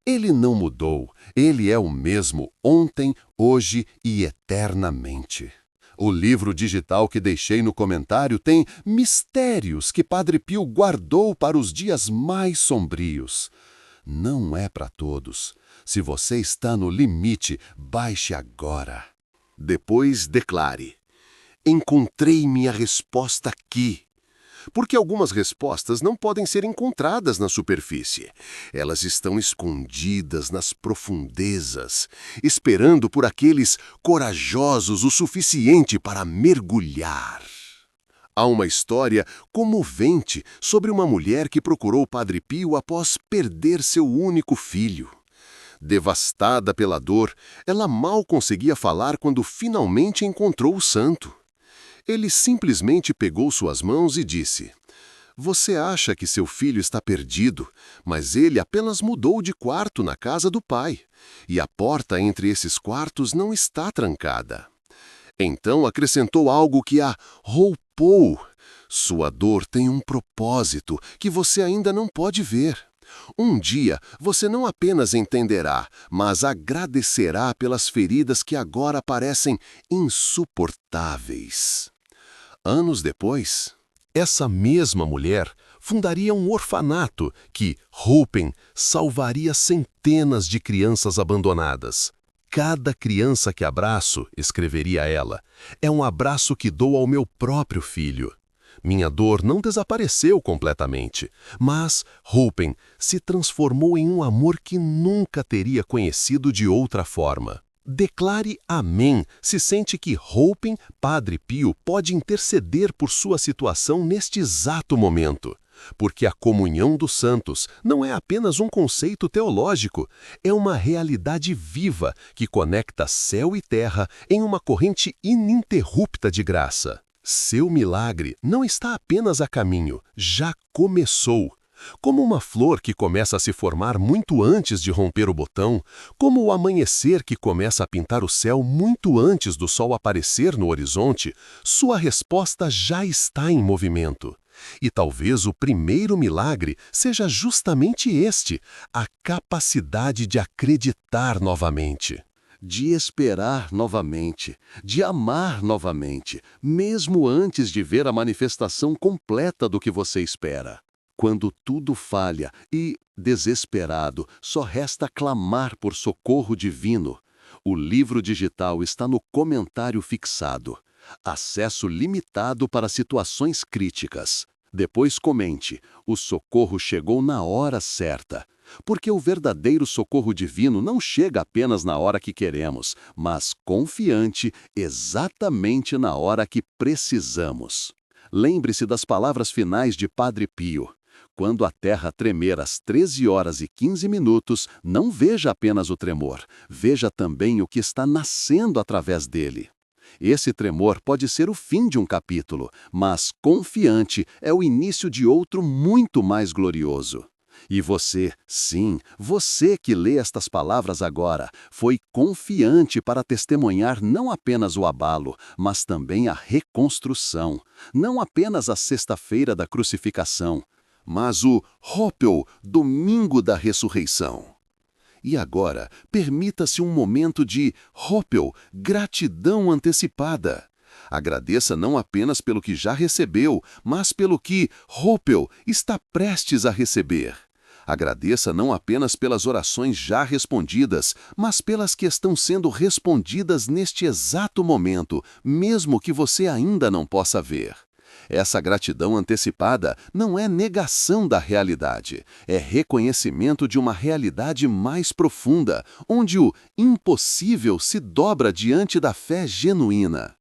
Speaker 2: ele não mudou. Ele é o mesmo ontem, hoje e eternamente. O livro digital que deixei no comentário tem mistérios que Padre Pio guardou para os dias mais sombrios. Não é para todos. Se você está no limite, baixe agora. Depois declare: encontrei minha resposta aqui. Porque algumas respostas não podem ser encontradas na superfície. Elas estão escondidas nas profundezas, esperando por aqueles corajosos o suficiente para mergulhar. Há uma história comovente sobre uma mulher que procurou Padre Pio após perder seu único filho. Devastada pela dor, ela mal conseguia falar quando finalmente encontrou o santo. Ele simplesmente pegou suas mãos e disse: você acha que seu filho está perdido, mas ele apenas mudou de quarto na casa do pai, e a porta entre esses quartos não está trancada. Então acrescentou algo que a roupou. Sua dor tem um propósito que você ainda não pode ver. Um dia você não apenas entenderá, mas agradecerá pelas feridas que agora parecem insuportáveis. Anos depois, essa mesma mulher fundaria um orfanato que, Rupen, salvaria centenas de crianças abandonadas. Cada criança que abraço, escreveria ela, é um abraço que dou ao meu próprio filho. Minha dor não desapareceu completamente, mas Rupen se transformou em um amor que nunca teria conhecido de outra forma. Declare amém se sente que Rupen, Padre Pio, pode interceder por sua situação neste exato momento. Porque a comunhão dos santos não é apenas um conceito teológico, é uma realidade viva que conecta céu e terra em uma corrente ininterrupta de graça. Seu milagre não está apenas a caminho, já começou. Como uma flor que começa a se formar muito antes de romper o botão, como o amanhecer que começa a pintar o céu muito antes do sol aparecer no horizonte, sua resposta já está em movimento. E talvez o primeiro milagre seja justamente este, a capacidade de acreditar novamente. De esperar novamente, de amar novamente, mesmo antes de ver a manifestação completa do que você espera.
Speaker 1: Quando tudo falha e, desesperado, só resta clamar por socorro divino, o livro digital está no comentário fixado. Acesso limitado para situações críticas. Depois comente: o socorro chegou na hora certa. Porque o verdadeiro socorro divino não chega apenas na hora que queremos, mas confiante exatamente na hora que precisamos. Lembre-se das palavras finais de Padre Pio. Quando a terra tremer às 13h15, não veja apenas o tremor, veja também o que está nascendo através dele. Esse tremor pode ser o fim de um capítulo, mas confiante é o início de outro muito mais glorioso. E você, sim, você que lê estas palavras agora, foi confiante para testemunhar não apenas o abalo, mas também a reconstrução. Não apenas a sexta-feira da crucificação, mas o Hoppel, domingo da ressurreição. E agora, permita-se um momento de Hoppel, gratidão antecipada. Agradeça não apenas pelo que já recebeu, mas pelo que Hoppel está prestes a receber. Agradeça não apenas pelas orações já respondidas, mas pelas que estão sendo respondidas neste exato momento, mesmo que você ainda não possa ver. Essa gratidão antecipada não é negação da realidade, é reconhecimento de uma realidade mais profunda, onde o impossível se dobra diante da fé genuína.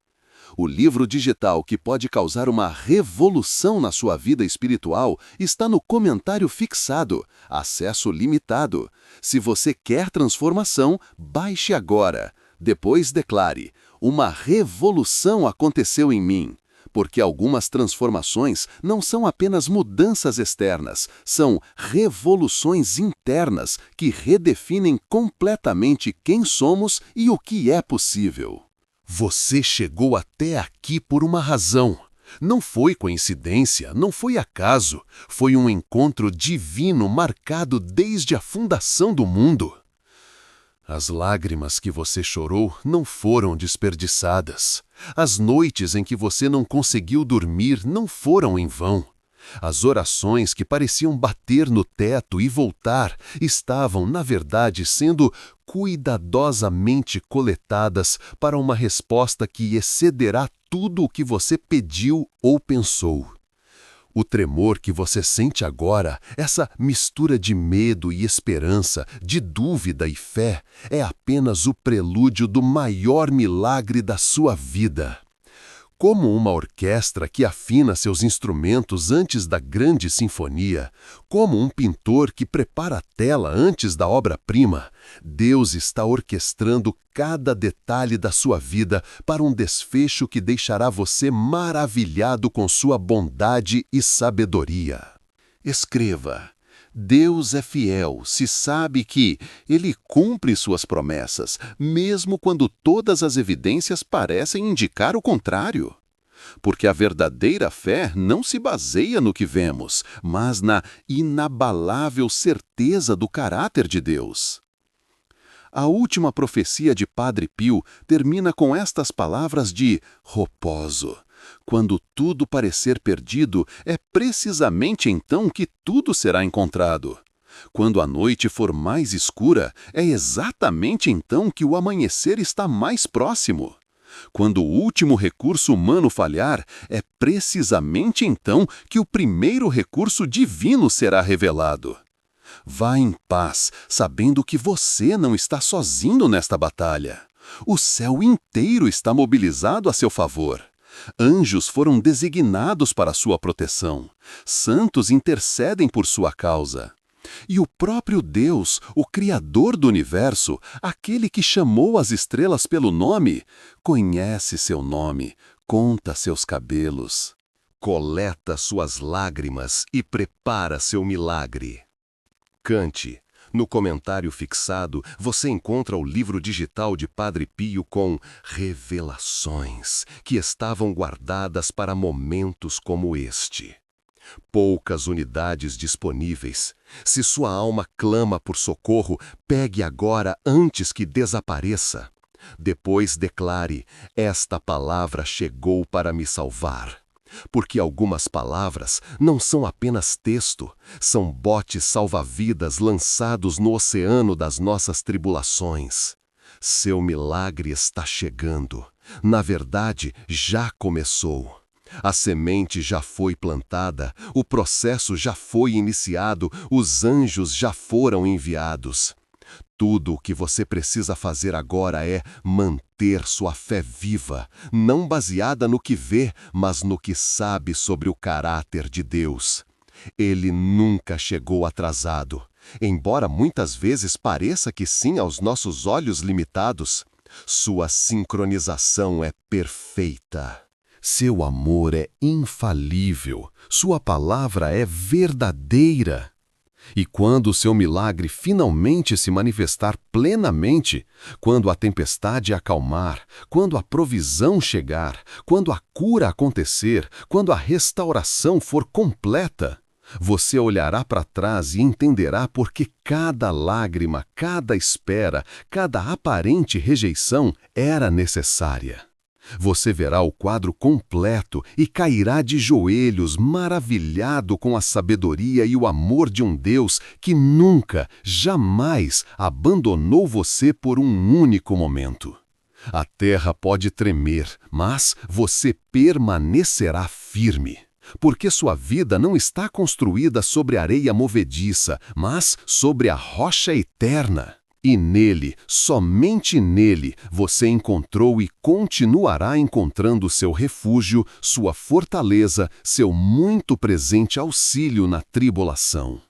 Speaker 1: O livro digital que pode causar uma revolução na sua vida espiritual está no comentário fixado, acesso limitado. Se você quer transformação, baixe agora. Depois declare: uma revolução aconteceu em mim. Porque algumas transformações não são apenas mudanças externas, são revoluções internas que redefinem completamente quem somos e o que é possível. Você chegou até aqui por uma razão. Não foi coincidência, não foi acaso, foi um encontro divino marcado desde a fundação do mundo. As lágrimas que você chorou não foram desperdiçadas. As noites em que você não conseguiu dormir não foram em vão. As orações que pareciam bater no teto e voltar estavam, na verdade, sendo cuidadosamente coletadas para uma resposta que excederá tudo o que você pediu ou pensou. O tremor que você sente agora, essa mistura de medo e esperança, de dúvida e fé, é apenas o prelúdio do maior milagre da sua vida. Como uma orquestra que afina seus instrumentos antes da grande sinfonia, como um pintor que prepara a tela antes da obra-prima, Deus está orquestrando cada detalhe da sua vida para um desfecho que deixará você maravilhado com sua bondade e sabedoria. Escreva: Deus é fiel se sabe que Ele cumpre suas promessas, mesmo quando todas as evidências parecem indicar o contrário. Porque a verdadeira fé não se baseia no que vemos, mas na inabalável certeza do caráter de Deus. A última profecia de Padre Pio termina com estas palavras de repouso. Quando tudo parecer perdido, é precisamente então que tudo será encontrado. Quando a noite for mais escura, é exatamente então que o amanhecer está mais próximo. Quando o último recurso humano falhar, é precisamente então que o primeiro recurso divino será revelado. Vá em paz, sabendo que você não está sozinho nesta batalha. O céu inteiro está mobilizado a seu favor. Anjos foram designados para sua proteção. Santos intercedem por sua causa. E o próprio Deus, o Criador do universo, aquele que chamou as estrelas pelo nome, conhece seu nome, conta seus cabelos, coleta suas lágrimas e prepara seu milagre. Cante. No comentário fixado, você encontra o livro digital de Padre Pio com revelações que estavam guardadas para momentos como este. Poucas unidades disponíveis. Se sua alma clama por socorro, pegue agora antes que desapareça. Depois declare: esta palavra chegou para me salvar. Porque algumas palavras não são apenas texto, são botes salva-vidas lançados no oceano das nossas tribulações. Seu milagre está chegando. Na verdade, já começou. A semente já foi plantada, o processo já foi iniciado, os anjos já foram enviados. Tudo o que você precisa fazer agora é manter sua fé viva, não baseada no que vê, mas no que sabe sobre o caráter de Deus. Ele nunca chegou atrasado, embora muitas vezes pareça que sim aos nossos olhos limitados. Sua sincronização é perfeita. Seu amor é infalível, sua palavra é verdadeira. E quando o seu milagre finalmente se manifestar plenamente, quando a tempestade acalmar, quando a provisão chegar, quando a cura acontecer, quando a restauração for completa, você olhará para trás e entenderá por que cada lágrima, cada espera, cada aparente rejeição era necessária. Você verá o quadro completo e cairá de joelhos, maravilhado com a sabedoria e o amor de um Deus que nunca, jamais abandonou você por um único momento. A terra pode tremer, mas você permanecerá firme. Porque sua vida não está construída sobre areia movediça, mas sobre a rocha eterna. E nele, somente nele, você encontrou e continuará encontrando seu refúgio, sua fortaleza, seu muito presente auxílio na tribulação.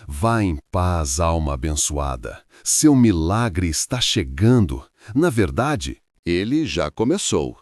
Speaker 1: Vá em paz, alma abençoada. Seu milagre está chegando. Na verdade, ele já começou.